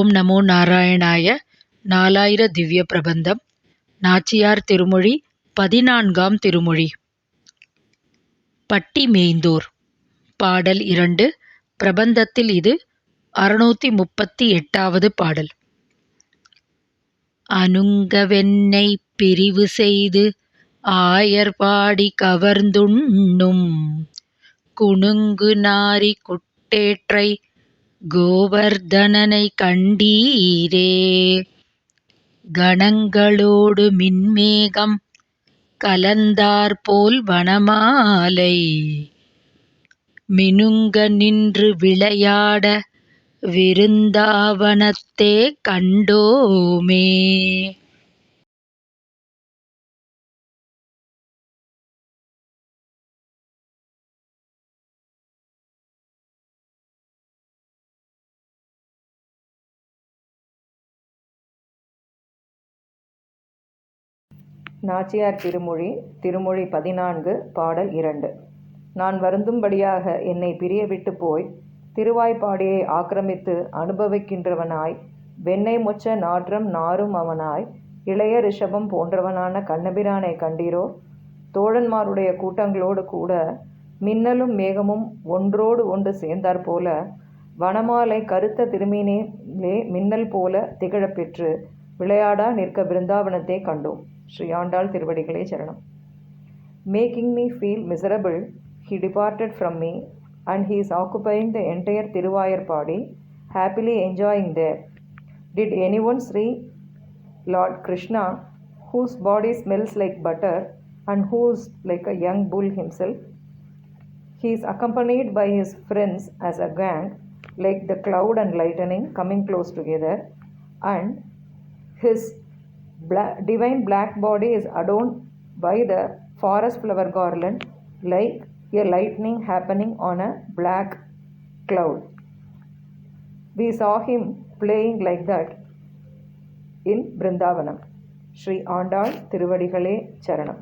ஓம் நமோ நாராயணாய. நாலாயிர திவ்ய பிரபந்தம். நாச்சியார் திருமொழி 14ஆம் திருமொழி. பட்டி மேய்ந்தோர். பாடல் 2. பிரபந்தத்தில் இது 638வது பாடல். அனுங்கவென்னை பிரிவு செய்து ஆயர்பாடி கவர்ந்துண்ணும் குணுங்கு நாரி குட்டேற்றை கோவர்தனனை கண்டீரே. கணங்களோடு மின்மேகம் கலந்தாற்போல் வனமாலை மினுங்க நின்று விளையாட விருந்தாவனத்தே கண்டோமே. நாச்சியார் திருமொழி திருமொழி 14 பாடல் 2. நான் வருந்தும்படியாக என்னை பிரிய விட்டு போய் திருவாய்ப்பாடியை ஆக்கிரமித்து அனுபவிக்கின்றவனாய் வெண்ணெய் மொச்ச நாற்றம் நாரும் அவனாய் இளைய ரிஷபம் போன்றவனான கண்ணபிரானை கண்டீரோ. தோழன்மாருடைய கூட்டங்களோடு கூட மின்னலும் மேகமும் ஒன்றோடு ஒன்று சேர்ந்தாற்போல வனமாலை கருத்த திருமீனிலே மின்னல் போல திகழப்பெற்று விளையாடா நிற்க பிருந்தாவனத்தை கண்டோம். ஸ்ரீ ஆண்டாள் திருவடிகளே சரணம். Making me feel miserable, he departed from me, and he is occupying the entire Tiruvayarpadi, happily enjoying there. Did anyone see Lord Krishna, whose body smells like butter and who is like a young bull himself? He is accompanied by his friends as a gang, like the cloud and lightning coming close together, and his divine black body is adorned by the forest flower garland like a lightning happening on a black cloud. We saw him playing like that in Vrindavanam. Sri Andal Tiruvadigalе Charanam.